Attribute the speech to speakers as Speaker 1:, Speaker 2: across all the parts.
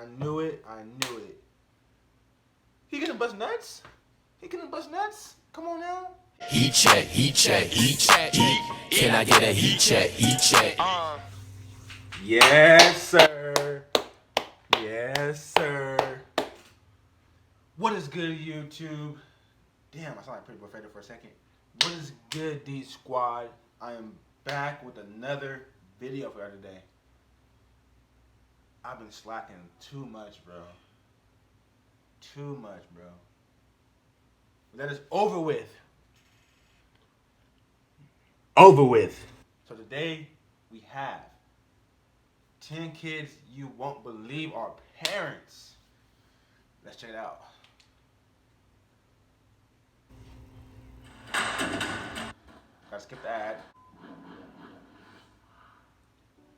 Speaker 1: I knew it. I knew it. He gonna bust nuts? He gonna bust nuts? Come on now.
Speaker 2: Heat check, heat check, heat check. Can I get a heat check, heat check?
Speaker 1: Yes, sir. Yes, sir. What is good, YouTube? Damn, I sound like Pretty Boy Fader for a second. What is good, D Squad? I am back with another video for you today. I've been slacking too much, bro. Too much, bro. But that is over with. Over with. So today we have 10 kids you won't believe are parents. Let's check it out. Gotta skip the ad.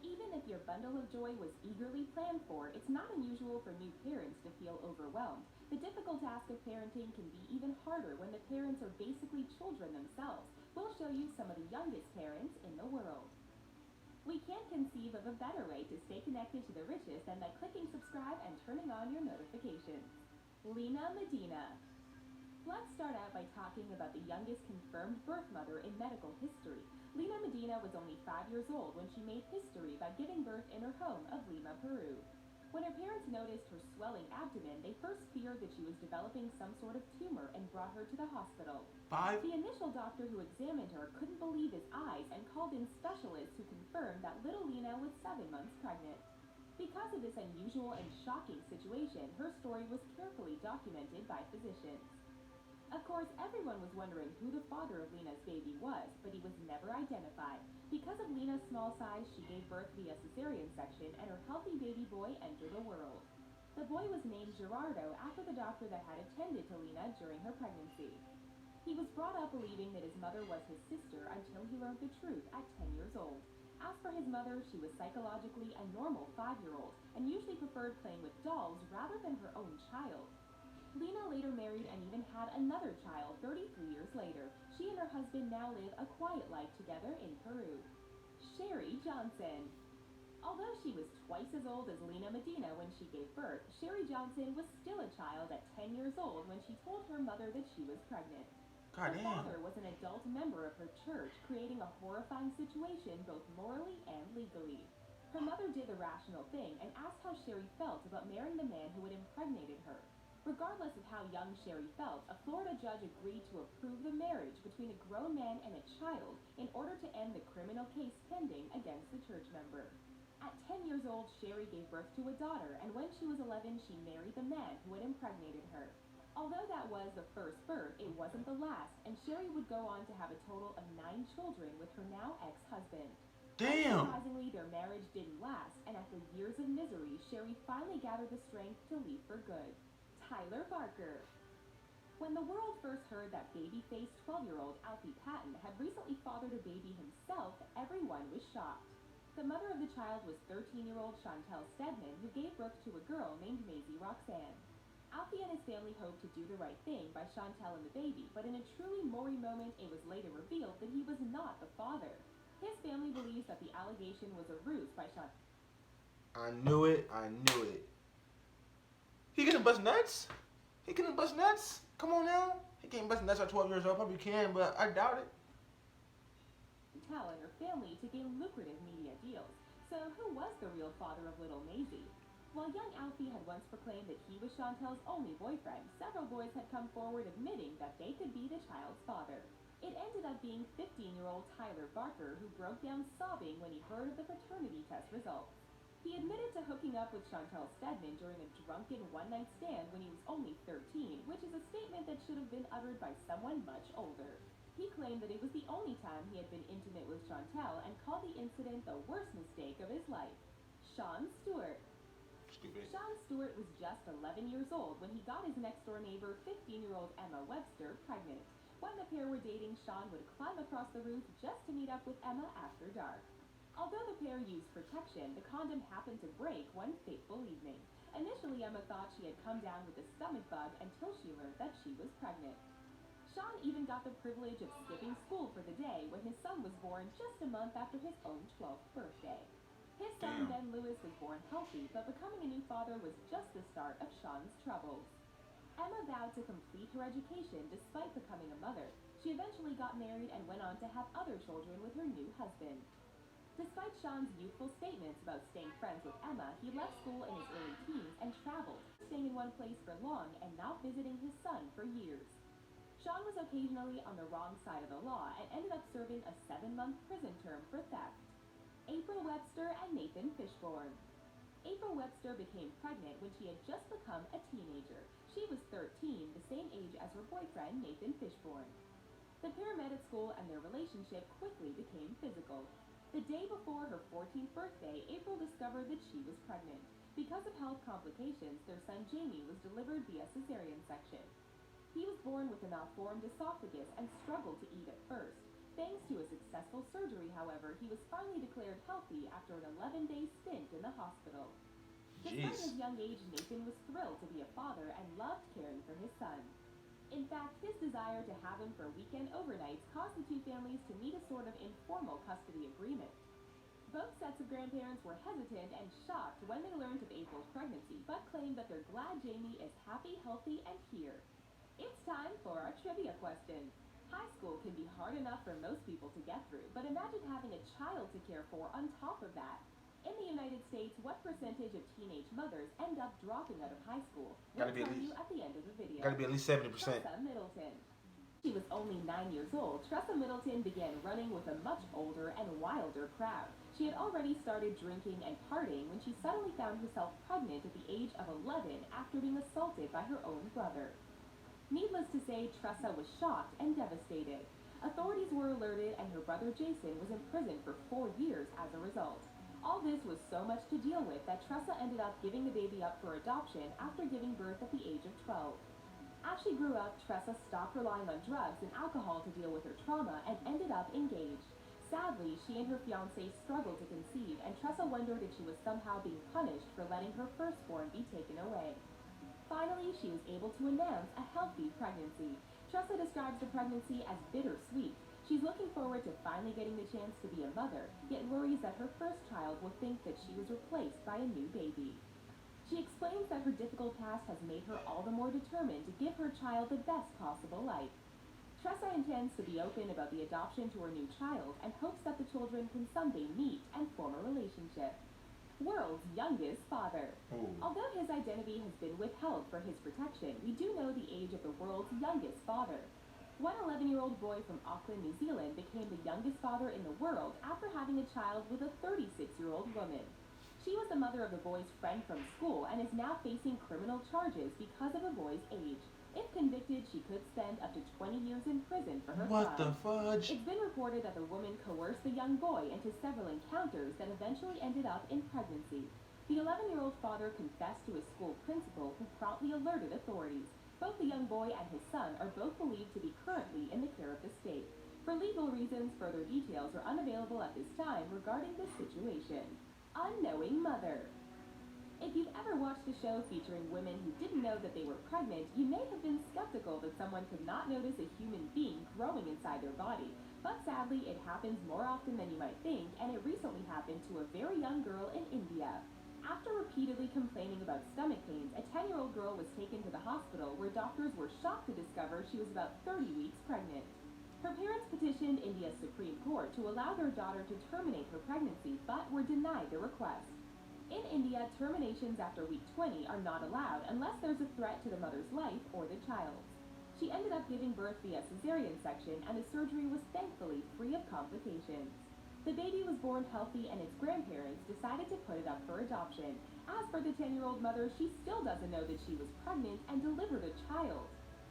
Speaker 3: Even if your bundle of joy was eagerly planned for, it's not unusual for new parents to feel overwhelmed. The difficult task of parenting can be even harder when the parents are basically children themselves. We'll show you some of the youngest parents in the world. We can't conceive of a better way to stay connected to the richest than by clicking subscribe and turning on your notifications. Lina Mdina. Let's start out by talking about the youngest confirmed birth mother in medical history. Lina Mdina was only 5 years old when she made history by giving birth in her home of Lima, Peru. When her parents noticed her swelling abdomen, they first feared that she was developing some sort of tumor and brought her to the hospital. The initial doctor who examined her couldn't believe his eyes and called in specialists who confirmed that little Lina was 7 months pregnant. Because of this unusual and shocking situation, her story was carefully documented by physicians. Of course, everyone was wondering who the father of Lina's baby was, but he was never identified. Because of Lina's small size, she gave birth via cesarean section, and her healthy baby boy entered the world. The boy was named Gerardo after the doctor that had attended to Lina during her pregnancy. He was brought up believing that his mother was his sister until he learned the truth at 10 years old. As for his mother, she was psychologically a normal 5-year-old and usually preferred playing with dolls rather than her own child. Lina later married and even had another child 33 years later. She and her husband now live a quiet life together in Peru. Sherry Johnson. Although she was twice as old as Lina Mdina when she gave birth, Sherry Johnson was still a child at 10 years old when she told her mother that she was pregnant. Her father was an adult member of her church, creating a horrifying situation both morally and legally. Her mother did the rational thing and asked how Sherry felt about marrying the man who had impregnated her. Regardless of how young Sherry felt, a Florida judge agreed to approve the marriage between a grown man and a child in order to end the criminal case pending against the church member. At 10 years old, Sherry gave birth to a daughter, and when she was 11, she married the man who had impregnated her. Although that was the first birth, it wasn't the last, and Sherry would go on to have a total of 9 children with her now ex-husband.
Speaker 1: Damn!
Speaker 3: Surprisingly, their marriage didn't last, and after years of misery, Sherry finally gathered the strength to leave for good. Tyler Barker. When the world first heard that baby-faced 12-year-old Alfie Patton had recently fathered a baby himself, everyone was shocked. The mother of the child was 13-year-old Chantel Stedman, who gave birth to a girl named Maisie Roxanne. Alfie and his family hoped to do the right thing by Chantel and the baby, but in a truly Maury moment, it was later revealed that he was not the father. His family believes that the allegation was a ruse by Chantel.
Speaker 1: I knew it. I knew it. He gonna bust nuts? He gonna bust nuts? Come on now. He can't bust nuts at 12 years old. Probably can, but I doubt it.
Speaker 3: And her family to gain lucrative media deals. So who was the real father of little Maisie? While young Alfie had once proclaimed that he was Chantel's only boyfriend, several boys had come forward admitting that they could be the child's father. It ended up being 15-year-old Tyler Barker, who broke down sobbing when he heard of the paternity test results. He admitted to hooking up with Chantel Stedman during a drunken one-night stand when he was only 13, which is a statement that should have been uttered by someone much older. He claimed that it was the only time he had been intimate with Chantel and called the incident the worst mistake of his life. Shaun Stewart. Shaun Stewart was just 11 years old when he got his next-door neighbor, 15-year-old Emma Webster, pregnant. When the pair were dating, Shaun would climb across the roof just to meet up with Emma after dark. Although the pair used protection, the condom happened to break one fateful evening. Initially, Emma thought she had come down with a stomach bug until she learned that she was pregnant. Shaun even got the privilege of skipping school for the day when his son was born just a month after his own 12th birthday. His son,
Speaker 1: Damn.
Speaker 3: Ben Lewis, was born healthy, but becoming a new father was just the start of Shaun's troubles. Emma vowed to complete her education despite becoming a mother. She eventually got married and went on to have other children with her new husband. Despite Shaun's youthful statements about staying friends with Emma, he left school in his early teens and traveled, staying in one place for long and not visiting his son for years. Shaun was occasionally on the wrong side of the law and ended up serving a 7-month prison term for theft. April Webster and Nathan Fishburne. April Webster became pregnant when she had just become a teenager. She was 13, the same age as her boyfriend, Nathan Fishburne. The pair met at school and their relationship quickly became physical. The day before her 14th birthday, April discovered that she was pregnant. Because of health complications, their son Jamie was delivered via cesarean section. He was born with a malformed esophagus and struggled to eat at first. Thanks to a successful surgery, however, he was finally declared healthy after an 11-day stint in the hospital. Despite his
Speaker 1: Jeez.
Speaker 3: young age, Nathan was thrilled to be a father and loved caring for his son. In fact, his desire to have him for weekend overnights caused the two families to meet a sort of informal custody agreement. Both sets of grandparents were hesitant and shocked when they learned of April's pregnancy, but claimed that they're glad Jamie is happy, healthy, and here. It's time for our trivia question. High school can be hard enough for most people to get through, but imagine having a child to care for on top of that. In the United States, what percentage of teenage mothers end up dropping out of high school? We'll
Speaker 1: Gotta be at
Speaker 3: tell you
Speaker 1: least.
Speaker 3: at the end of the video.
Speaker 1: Gotta be at least 70%.
Speaker 3: Tressa Middleton. She was only 9 years old. Tressa Middleton began running with a much older and wilder crowd. She had already started drinking and partying when she suddenly found herself pregnant at the age of 11 after being assaulted by her own brother. Needless to say, Tressa was shocked and devastated. Authorities were alerted and her brother Jason was imprisoned for 4 years as a result. All this was so much to deal with that Tressa ended up giving the baby up for adoption after giving birth at the age of 12. As she grew up, Tressa stopped relying on drugs and alcohol to deal with her trauma and ended up engaged. Sadly, she and her fiancé struggled to conceive, and Tressa wondered if she was somehow being punished for letting her firstborn be taken away. Finally, she was able to announce a healthy pregnancy. Tressa describes the pregnancy as bittersweet. She's looking forward to finally getting the chance to be a mother, yet worries that her first child will think that she was replaced by a new baby. She explains that her difficult past has made her all the more determined to give her child the best possible life. Tressa intends to be open about the adoption to her new child and hopes that the children can someday meet and form a relationship. World's youngest father.
Speaker 1: Ooh.
Speaker 3: Although his identity has been withheld for his protection, we do know the age of the world's youngest father. One 11-year-old boy from Auckland, New Zealand became the youngest father in the world after having a child with a 36-year-old woman. She was the mother of the boy's friend from school and is now facing criminal charges because of the boy's age. If convicted, she could spend up to 20 years in prison for her
Speaker 1: What the
Speaker 3: crime.
Speaker 1: fudge?
Speaker 3: It's been reported that the woman coerced the young boy into several encounters that eventually ended up in pregnancy. The 11-year-old father confessed to his school principal, who promptly alerted authorities. Both the young boy and his son are both believed to be currently in the care of the state. For legal reasons, further details are unavailable at this time regarding this situation. Unknowing mother. If you've ever watched a show featuring women who didn't know that they were pregnant, you may have been skeptical that someone could not notice a human being growing inside their body. But sadly, it happens more often than you might think, and it recently happened to a very young girl in India. After repeatedly complaining about stomach pains, a 10-year-old girl was taken to the hospital where doctors were shocked to discover she was about 30 weeks pregnant. Her parents petitioned India's Supreme Court to allow their daughter to terminate her pregnancy, but were denied the request. In India, terminations after week 20 are not allowed unless there's a threat to the mother's life or the child's. She ended up giving birth via cesarean section, and the surgery was thankfully free of complications. The baby was born healthy, and its grandparents decided to put it up for adoption. As for the 10-year-old mother, she still doesn't know that she was pregnant and delivered a child.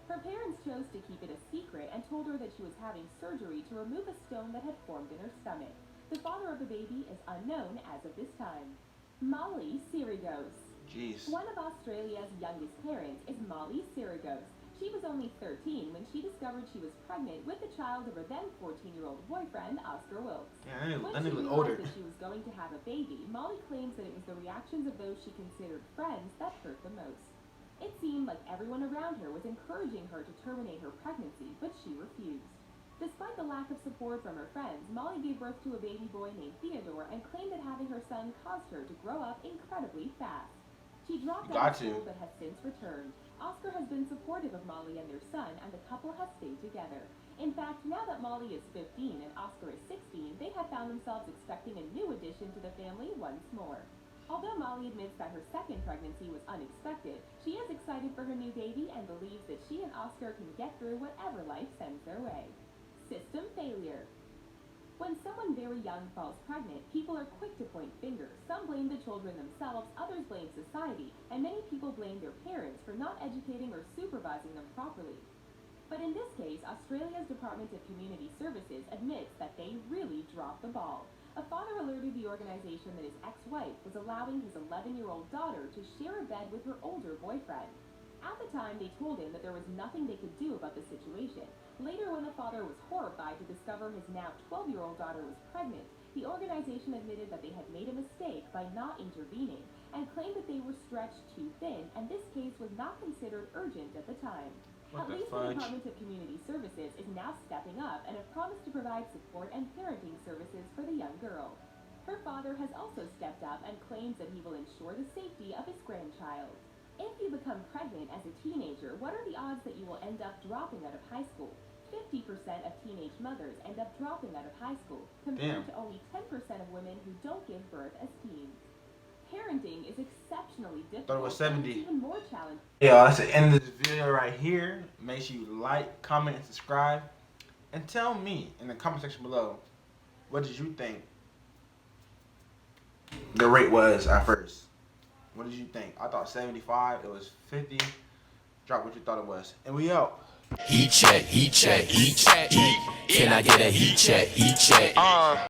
Speaker 3: Her parents chose to keep it a secret and told her that she was having surgery to remove a stone that had formed in her stomach. The father of the baby is unknown as of this time. Molly Sirigos.
Speaker 1: Jeez.
Speaker 3: One of Australia's youngest parents is Molly Sirigos. She was only 13 when she discovered she was pregnant with the child of her then 14-year-old boyfriend, Oscar Wilkes.
Speaker 1: Yeah,
Speaker 3: When
Speaker 1: I
Speaker 3: she
Speaker 1: need to look
Speaker 3: realized
Speaker 1: older.
Speaker 3: that she was going to have a baby, Molly claims that it was the reactions of those she considered friends that hurt the most. It seemed like everyone around her was encouraging her to terminate her pregnancy, but she refused. Despite the lack of support from her friends, Molly gave birth to a baby boy named Theodore and claimed that having her son caused her to grow up incredibly fast. She dropped out of school but has since returned. Oscar has been supportive of Molly and their son, and the couple has stayed together. In fact, now that Molly is 15 and Oscar is 16, they have found themselves expecting a new addition to the family once more. Although Molly admits that her second pregnancy was unexpected, she is excited for her new baby and believes that she and Oscar can get through whatever life sends their way. System failure. When someone very young falls pregnant, people are quick to point fingers. Some blame the children themselves, others blame society, and many people blame their parents for not educating or supervising them properly. But in this case, Australia's Department of Community Services admits that they really dropped the ball. A father alerted the organization that his ex-wife was allowing his 11-year-old daughter to share a bed with her older boyfriend. At the time, they told him that there was nothing they could do about the situation. Later, when the father was horrified to discover his now 12-year-old daughter was pregnant, the organization admitted that they had made a mistake by not intervening and claimed that they were stretched too thin, and this case was not considered urgent at the time. At least the Department of Community Services is now stepping up and have promised to provide support and parenting services for the young girl. Her father has also stepped up and claims that he will ensure the safety of his grandchild. If you become pregnant as a teenager, what are the odds that you will end up dropping out of high school? 50% of teenage mothers end up dropping out of high school, compared to only 10% of women who don't give birth as teens. Parenting is exceptionally difficult.
Speaker 1: Thought it was 70.
Speaker 3: And even more challenging.
Speaker 1: Yeah, that's the end of this video right here. Make sure you like, comment, and subscribe. And tell me in the comment section below, what did you think the rate was at first? What did you think? I thought 75. It was 50. Drop what you thought it was. And we out.
Speaker 2: Heat check, heat check, heat check. Can I get a heat check, heat check?